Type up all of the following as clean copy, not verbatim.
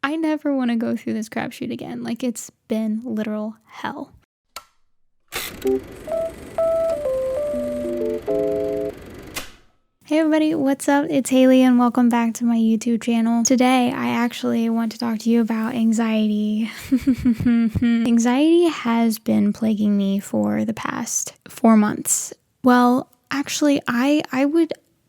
I never want to go through this crapshoot again. Like, it's been literal hell. Hey everybody, what's up? It's Haley and welcome back to my YouTube channel. Today, I actually want to talk to you about anxiety. Anxiety has been plaguing me for the past 4 months. Well, actually,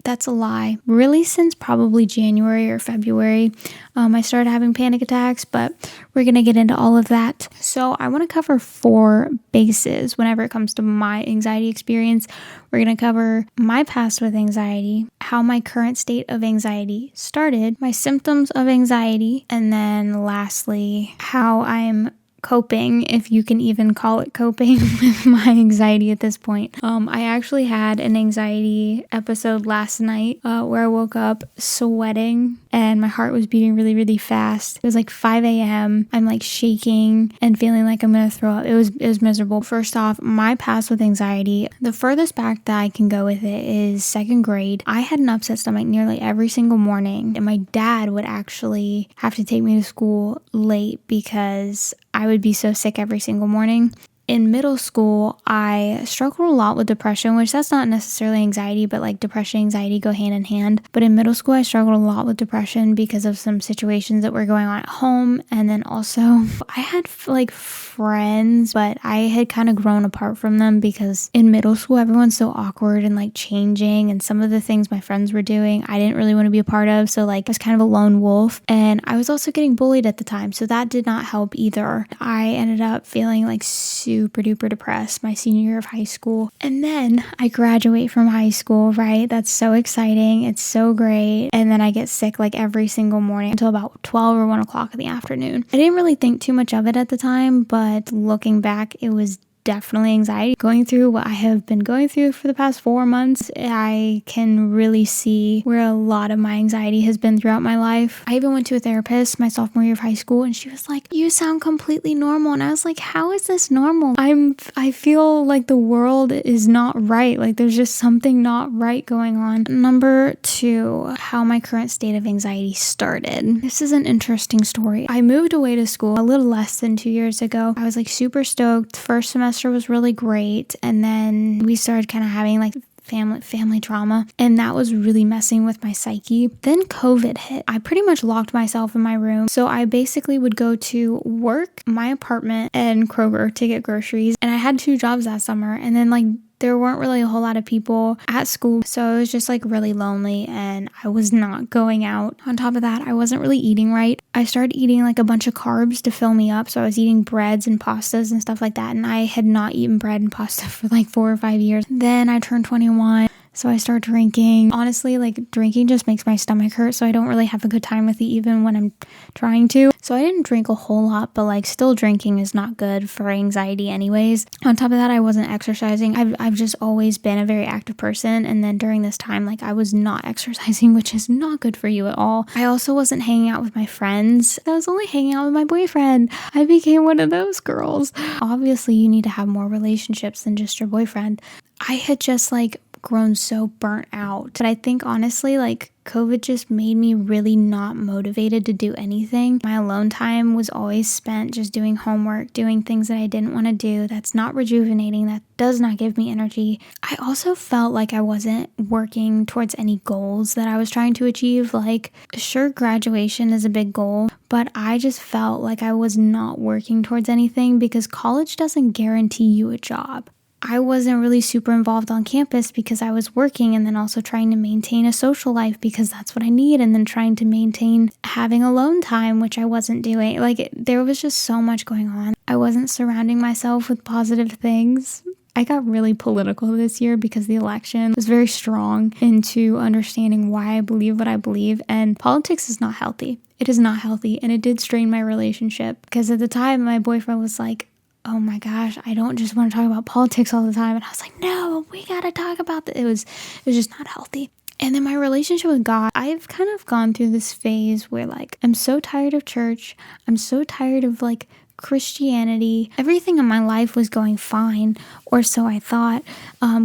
that's a lie. Really, since probably January or February, I started having panic attacks, but we're going to get into all of that. So I want to cover 4 bases whenever it comes to my anxiety experience. We're going to cover my past with anxiety, how my current state of anxiety started, my symptoms of anxiety, and then lastly, how I'm coping, if you can even call it coping, with my anxiety at this point. I actually had an anxiety episode last night where I woke up sweating and my heart was beating really, really fast. It was like 5 a.m. I'm like shaking and feeling like I'm gonna throw up. It was miserable. First off, my past with anxiety, the furthest back that I can go with it is 2nd grade. I had an upset stomach nearly every single morning, and my dad would actually have to take me to school late because I would be so sick every single morning. In middle school, I struggled a lot with depression, which that's not necessarily anxiety, but like depression and anxiety go hand in hand. But in middle school, I struggled a lot with depression because of some situations that were going on at home. And then also I had like friends, but I had kind of grown apart from them because in middle school, everyone's so awkward and like changing. And some of the things my friends were doing, I didn't really want to be a part of. So like I was kind of a lone wolf. And I was also getting bullied at the time. So that did not help either. I ended up feeling like super duper depressed my senior year of high school. And then I graduate from high school, right? That's so exciting. It's so great. And then I get sick like every single morning until about 12 or 1 o'clock in the afternoon. I didn't really think too much of it at the time, but looking back, it was definitely anxiety. Going through what I have been going through for the past 4 months, I can really see where a lot of my anxiety has been throughout my life. I even went to a therapist my sophomore year of high school, and she was like, "You sound completely normal." And I was like, "How is this normal? I feel like the world is not right. Like there's just something not right going on." Number 2, how my current state of anxiety started. This is an interesting story. I moved away to school a little less than 2 years ago. I was like super stoked. First semester was really great, and then we started kind of having like family trauma, and that was really messing with my psyche. Then COVID hit. I pretty much locked myself in my room, so I basically would go to work, my apartment, and Kroger to get groceries. And I had 2 jobs that summer, and then like there weren't really a whole lot of people at school, so it was just like really lonely, and I was not going out. On top of that, I wasn't really eating right. I started eating like a bunch of carbs to fill me up, so I was eating breads and pastas and stuff like that, and I had not eaten bread and pasta for like 4 or 5 years. Then I turned 21. So I start drinking. Honestly, like drinking just makes my stomach hurt, so I don't really have a good time with it even when I'm trying to. So I didn't drink a whole lot, but like still drinking is not good for anxiety anyways. On top of that, I wasn't exercising. I've just always been a very active person, and then during this time, like I was not exercising, which is not good for you at all. I also wasn't hanging out with my friends. I was only hanging out with my boyfriend. I became one of those girls. Obviously, you need to have more relationships than just your boyfriend. I had just like grown so burnt out. But I think honestly, like COVID just made me really not motivated to do anything. My alone time was always spent just doing homework, doing things that I didn't want to do. That's not rejuvenating. That does not give me energy. I also felt like I wasn't working towards any goals that I was trying to achieve. Like, sure, graduation is a big goal, but I just felt like I was not working towards anything because college doesn't guarantee you a job. I wasn't really super involved on campus because I was working, and then also trying to maintain a social life because that's what I need, and then trying to maintain having alone time, which I wasn't doing. Like there was just so much going on. I wasn't surrounding myself with positive things. I got really political this year because the election was very strong into understanding why I believe what I believe, and politics is not healthy. It is not healthy, and it did strain my relationship because at the time my boyfriend was like, "Oh my gosh, I don't just want to talk about politics all the time." And I was like, "No, we got to talk about this." It was just not healthy. And then my relationship with God, I've kind of gone through this phase where like, I'm so tired of church. I'm so tired of like Christianity. Everything in my life was going fine, or so I thought.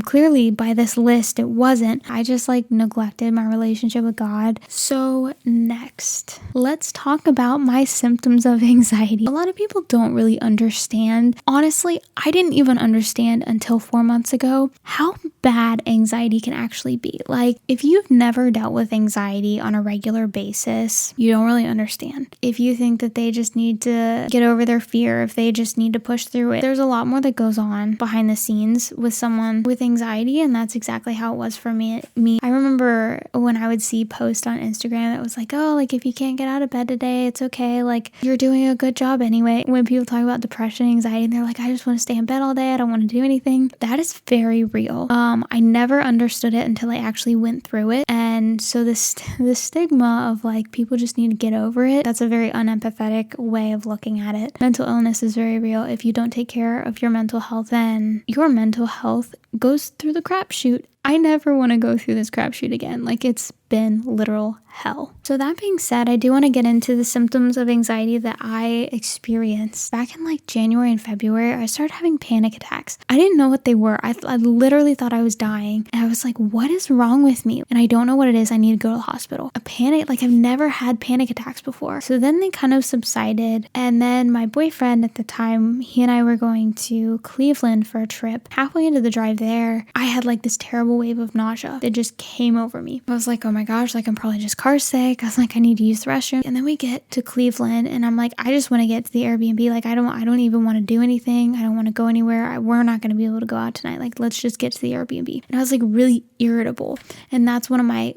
Clearly by this list, it wasn't. I just like neglected my relationship with God. So next, let's talk about my symptoms of anxiety. A lot of people don't really understand. Honestly, I didn't even understand until 4 months ago how bad anxiety can actually be. Like, if you've never dealt with anxiety on a regular basis, you don't really understand. If you think that they just need to get over their fear, if they just need to push through it, there's a lot more that goes on behind the scenes with someone with anxiety, and that's exactly how it was for me. I remember when I would see posts on Instagram, it was like, oh, like if you can't get out of bed today, it's okay. Like, you're doing a good job anyway. When people talk about depression, anxiety, and they're like, I just want to stay in bed all day. I don't want to do anything. That is very real. I never understood it until I actually went through it. And so the stigma of like people just need to get over it, that's a very unempathetic way of looking at it. Mental illness is very real. If you don't take care of your mental health, then your mental health goes through the crapshoot. I never want to go through this crapshoot again. Like, it's been literal hell. So that being said, I do want to get into the symptoms of anxiety that I experienced. Back in like January and February, I started having panic attacks. I didn't know what they were. I literally thought I was dying. And I was like, what is wrong with me? And I don't know what it is. I need to go to the hospital. A panic, like I've never had panic attacks before. So then they kind of subsided. And then my boyfriend at the time, he and I were going to Cleveland for a trip. Halfway into the drive there, I had like this terrible wave of nausea that just came over me. I was like, oh my gosh, like I'm probably just car sick. I was like, I need to use the restroom. And then we get to Cleveland and I'm like, I just want to get to the Airbnb. Like, I don't even want to do anything. I don't want to go anywhere. We're not going to be able to go out tonight. Like, let's just get to the Airbnb. And I was like really irritable. And that's one of my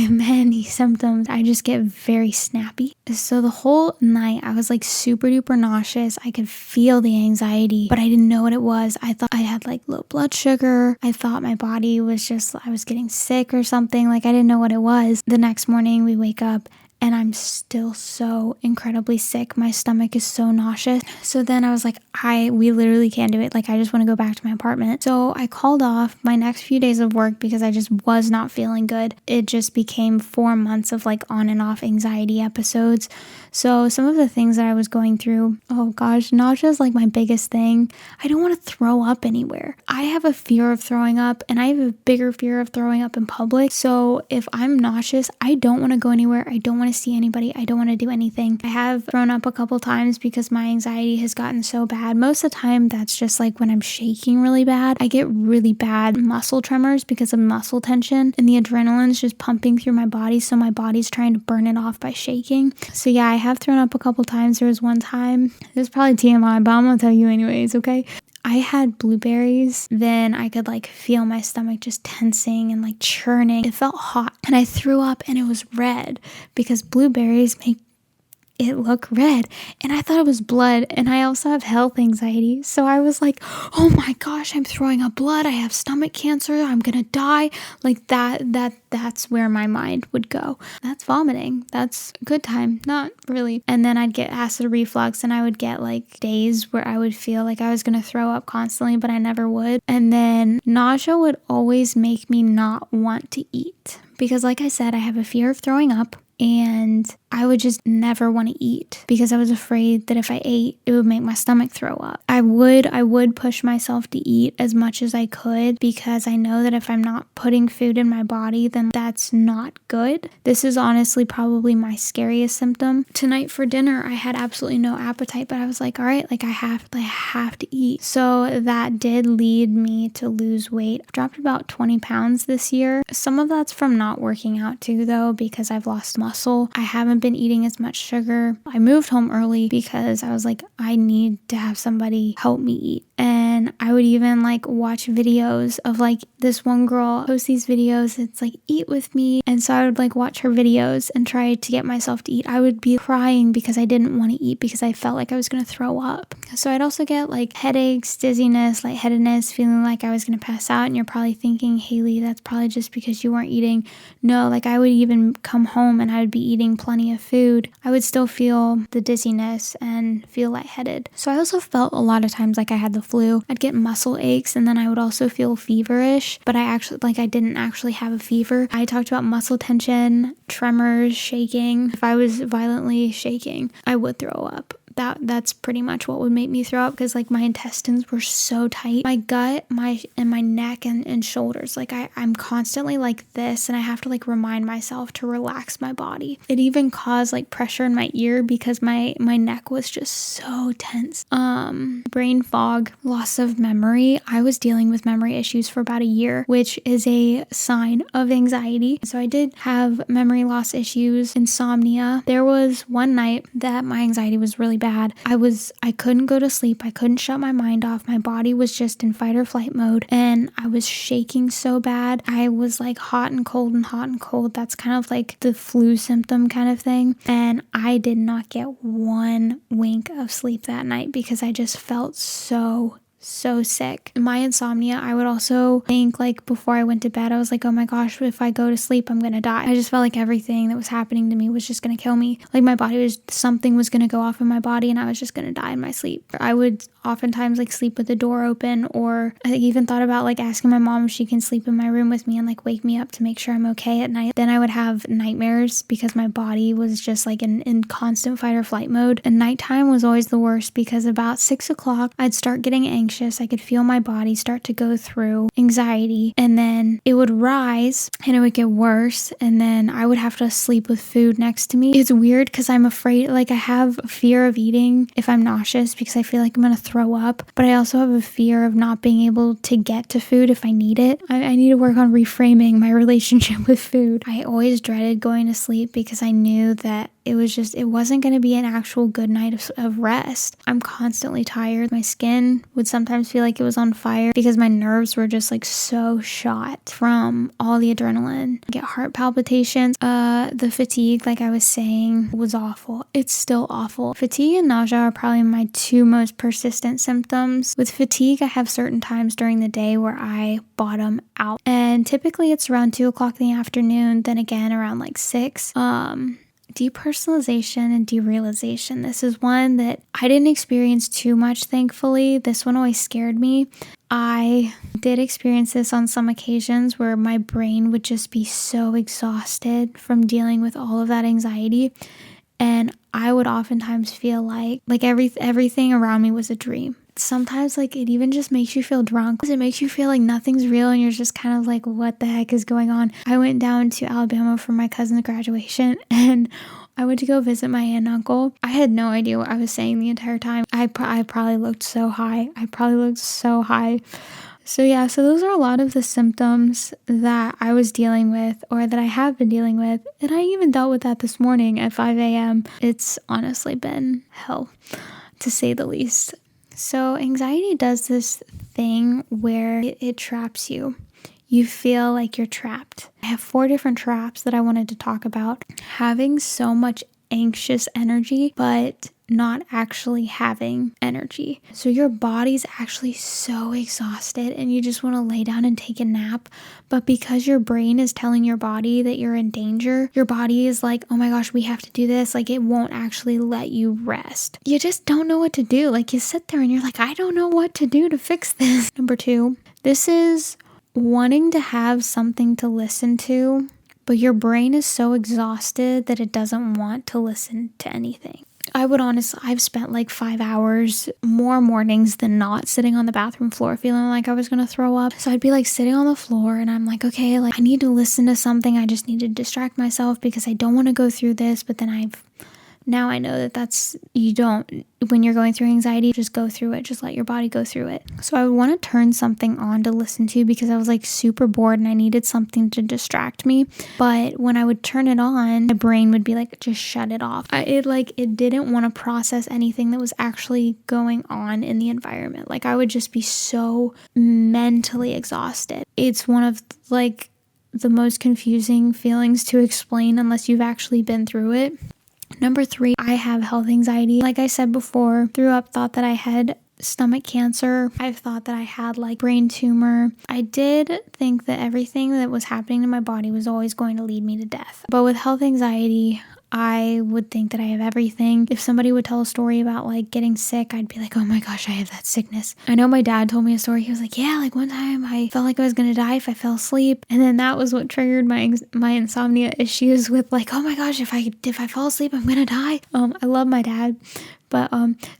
many symptoms. I just get very snappy. So the whole night I was like super duper nauseous. I could feel the anxiety, but I didn't know what it was. I thought I had like low blood sugar. I thought my body was just, I was getting sick or something. Like, I didn't know what it was. The next morning we wake up and I'm still so incredibly sick. My stomach is so nauseous. So then I was like, we literally can't do it. Like, I just want to go back to my apartment. So I called off my next few days of work because I just was not feeling good. It just became 4 months of like on and off anxiety episodes. So some of the things that I was going through, oh gosh, nausea is like my biggest thing. I don't want to throw up anywhere. I have a fear of throwing up, and I have a bigger fear of throwing up in public. So if I'm nauseous, I don't want to go anywhere. I don't want to see anybody. I don't want to do anything. I have thrown up a couple times because my anxiety has gotten so bad. Most of the time, that's just like when I'm shaking really bad. I get really bad muscle tremors because of muscle tension, and the adrenaline's just pumping through my body. So my body's trying to burn it off by shaking. So yeah, I have thrown up a couple times. There was one time, this is probably TMI, but I'm gonna tell you anyways, okay? I had blueberries, then I could like feel my stomach just tensing and like churning. It felt hot, and I threw up and it was red because blueberries make it look red, and I thought it was blood. And I also have health anxiety, so I was like, oh my gosh, I'm throwing up blood, I have stomach cancer, I'm gonna die. Like that's where my mind would go. That's vomiting. That's a good time. Not really. And then I'd get acid reflux, and I would get like days where I would feel like I was gonna throw up constantly, but I never would. And then nausea would always make me not want to eat because, like I said, I have a fear of throwing up. And I would just never want to eat because I was afraid that if I ate, it would make my stomach throw up. I would push myself to eat as much as I could because I know that if I'm not putting food in my body, then that's not good. This is honestly probably my scariest symptom. Tonight for dinner, I had absolutely no appetite, but I was like, all right, like I have to eat. So that did lead me to lose weight. I've dropped about 20 pounds this year. Some of that's from not working out too, though, because I've lost muscle. I haven't been eating as much sugar. I moved home early because I was like, I need to have somebody help me eat. And I would even like watch videos of like this one girl post these videos. It's like, eat with me. And so I would like watch her videos and try to get myself to eat. I would be crying because I didn't want to eat because I felt like I was going to throw up. So I'd also get like headaches, dizziness, lightheadedness, feeling like I was going to pass out. And you're probably thinking, Haley, that's probably just because you weren't eating. No, like I would even come home and I would be eating plenty of food. I would still feel the dizziness and feel lightheaded. So I also felt a lot of times like I had the flu. I'd get muscle aches, and then I would also feel feverish, but I didn't actually have a fever. I talked about muscle tension, tremors, shaking. If I was violently shaking, I would throw up. That's pretty much what would make me throw up, because like my intestines were so tight. My gut, my neck and shoulders, like I'm constantly like this, and I have to like remind myself to relax my body. It even caused like pressure in my ear because my neck was just so tense. Brain fog, loss of memory. I was dealing with memory issues for about a year, which is a sign of anxiety. So I did have memory loss issues, insomnia. There was one night that my anxiety was really bad. I couldn't go to sleep. I couldn't shut my mind off. My body was just in fight or flight mode, and I was shaking so bad. I was like hot and cold and hot and cold. That's kind of like the flu symptom kind of thing. And I did not get one wink of sleep that night because I just felt so sick. My insomnia, I would also think like before I went to bed, I was like, oh my gosh, if I go to sleep, I'm gonna die. I just felt like everything that was happening to me was just gonna kill me. Like something was gonna go off in my body and I was just gonna die in my sleep. I would oftentimes like sleep with the door open, or I even thought about like asking my mom if she can sleep in my room with me and like wake me up to make sure I'm okay at night. Then I would have nightmares because my body was just like in constant fight or flight mode. And nighttime was always the worst because about 6 o'clock, I'd start getting anxious. I could feel my body start to go through anxiety, and then it would rise and it would get worse, and then I would have to sleep with food next to me. It's weird because I'm afraid, like I have a fear of eating if I'm nauseous because I feel like I'm gonna throw up, but I also have a fear of not being able to get to food if I need it. I need to work on reframing my relationship with food. I always dreaded going to sleep because I knew that it wasn't going to be an actual good night of rest. I'm constantly tired. My skin would sometimes feel like it was on fire because my nerves were just like so shot from all the adrenaline. I get heart palpitations. The fatigue, like I was saying, was awful. It's still awful. Fatigue and nausea are probably my two most persistent symptoms. With fatigue, I have certain times during the day where I bottom out, and typically it's around 2 o'clock in the afternoon, then again around like 6. Depersonalization and derealization. This is one that I didn't experience too much, thankfully. This one always scared me. I did experience this on some occasions where my brain would just be so exhausted from dealing with all of that anxiety, and I would oftentimes feel like everything around me was a dream. Sometimes like it even just makes you feel drunk. It makes you feel like nothing's real and you're just kind of like, what the heck is going on? I went down to Alabama for my cousin's graduation, and I went to go visit my aunt and uncle. I had no idea what I was saying the entire time. I probably looked so high. So yeah, so those are a lot of the symptoms that I was dealing with, or that I have been dealing with. And I even dealt with that this morning at 5 a.m. It's honestly been hell, to say the least. So anxiety does this thing where it traps you. You feel like you're trapped. I have 4 different traps that I wanted to talk about. Having so much anxious energy, but not actually having energy. So your body's actually so exhausted and you just want to lay down and take a nap. But because your brain is telling your body that you're in danger, your body is like, oh my gosh, we have to do this. Like it won't actually let you rest. You just don't know what to do. Like you sit there and you're like, I don't know what to do to fix this. Number 2, this is wanting to have something to listen to, but your brain is so exhausted that it doesn't want to listen to anything. I've spent like 5 hours, more mornings than not, sitting on the bathroom floor feeling like I was gonna throw up. So I'd be like sitting on the floor and I'm like, okay, like I need to listen to something. I just need to distract myself because I don't want to go through this. But then now I know that you don't, when you're going through anxiety, just go through it. Just let your body go through it. So I would want to turn something on to listen to because I was like super bored and I needed something to distract me. But when I would turn it on, my brain would be like, just shut it off. It didn't want to process anything that was actually going on in the environment. Like I would just be so mentally exhausted. It's one of like the most confusing feelings to explain unless you've actually been through it. Number 3, I have health anxiety. Like I said before, threw up, thought that I had stomach cancer. I've thought that I had like brain tumor. I did think that everything that was happening to my body was always going to lead me to death. But with health anxiety, I would think that I have everything. If somebody would tell a story about like getting sick, I'd be like, oh my gosh, I have that sickness. I know my dad told me a story. He was like, yeah, like one time I felt like I was gonna die if I fell asleep. And then that was what triggered my insomnia issues with like, oh my gosh, if I fall asleep, I'm gonna die. I love my dad, But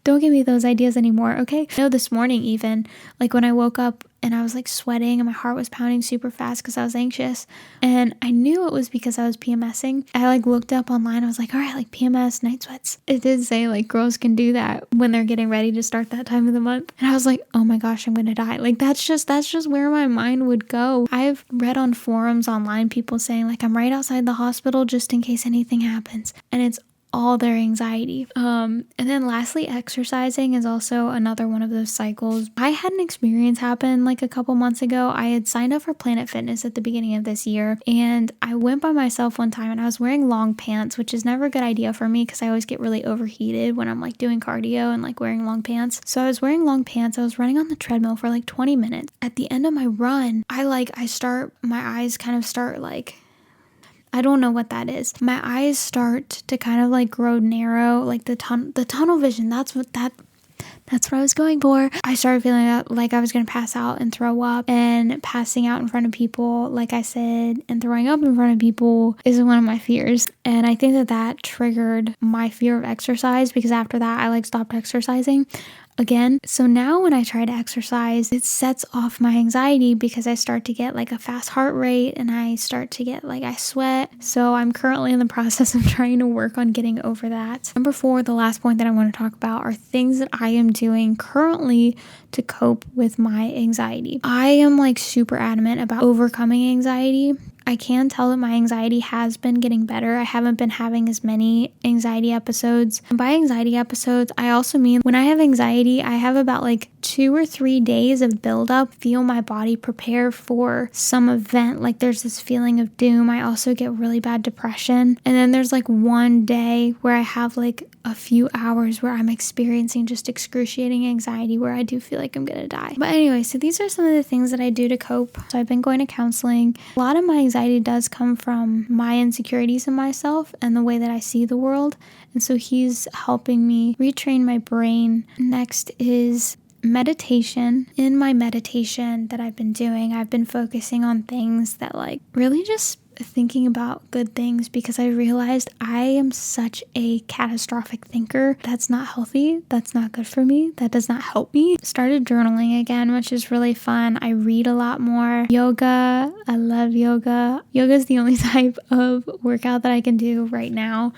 don't give me those ideas anymore, okay? I know this morning even, like when I woke up and I was like sweating and my heart was pounding super fast because I was anxious, and I knew it was because I was PMSing. I like looked up online. I was like, all right, like PMS, night sweats. It did say like girls can do that when they're getting ready to start that time of the month. And I was like, oh my gosh, I'm gonna die. Like that's just where my mind would go. I've read on forums online people saying like, I'm right outside the hospital just in case anything happens. And it's all their anxiety. And then lastly, exercising is also another one of those cycles. I had an experience happen like a couple months ago. I had signed up for Planet Fitness at the beginning of this year, and I went by myself one time and I was wearing long pants, which is never a good idea for me because I always get really overheated when I'm like doing cardio and like wearing long pants. So I was wearing long pants. I was running on the treadmill for like 20 minutes. At the end of my run, my eyes kind of start like, I don't know what that is. My eyes start to kind of like grow narrow, like the tunnel vision. That's what I was going for. I started feeling like I was going to pass out and throw up, and passing out in front of people, like I said, and throwing up in front of people is one of my fears. And I think that triggered my fear of exercise, because after that I like stopped exercising again. So now when I try to exercise, it sets off my anxiety because I start to get like a fast heart rate and I start to get like I sweat. So I'm currently in the process of trying to work on getting over that. Number 4, the last point that I want to talk about are things that I am doing currently to cope with my anxiety. I am like super adamant about overcoming anxiety. I can tell that my anxiety has been getting better. I haven't been having as many anxiety episodes. And by anxiety episodes, I also mean when I have anxiety, I have about like 2 or 3 days of buildup, feel my body prepare for some event. Like there's this feeling of doom. I also get really bad depression. And then there's like one day where I have like a few hours where I'm experiencing just excruciating anxiety where I do feel like I'm gonna die. But anyway, so these are some of the things that I do to cope. So I've been going to counseling. A lot of my anxiety does come from my insecurities in myself and the way that I see the world. And so he's helping me retrain my brain. Next is meditation. In my meditation that I've been doing, I've been focusing on things that like really just thinking about good things, because I realized I am such a catastrophic thinker. That's not healthy. That's not good for me. That does not help me. Started journaling again, which is really fun. I read a lot more. Yoga. I love yoga. Yoga is the only type of workout that I can do right now.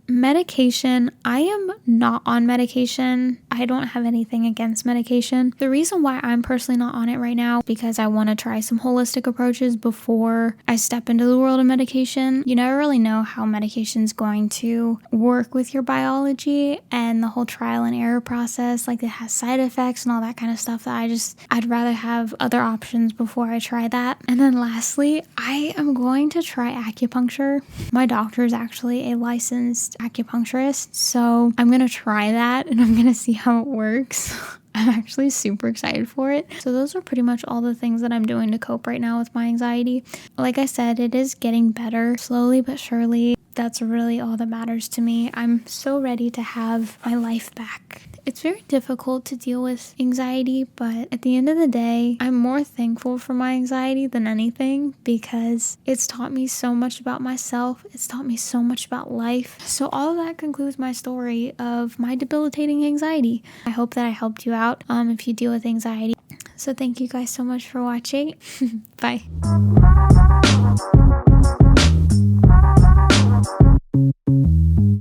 Medication. I am not on medication. I don't have anything against medication. The reason why I'm personally not on it right now is because I want to try some holistic approaches before I step into the world of medication. You never really know how medication's going to work with your biology and the whole trial and error process. Like it has side effects and all that kind of stuff that I'd rather have other options before I try that. And then lastly, I am going to try acupuncture. My doctor is actually a licensed acupuncturist, so I'm gonna try that and I'm gonna see how it works. I'm actually super excited for it. So those are pretty much all the things that I'm doing to cope right now with my anxiety. Like I said, it is getting better slowly but surely. That's really all that matters to me. I'm so ready to have my life back. It's very difficult to deal with anxiety, but at the end of the day, I'm more thankful for my anxiety than anything, because it's taught me so much about myself. It's taught me so much about life. So all of that concludes my story of my debilitating anxiety. I hope that I helped you out if you deal with anxiety. So thank you guys so much for watching. Bye.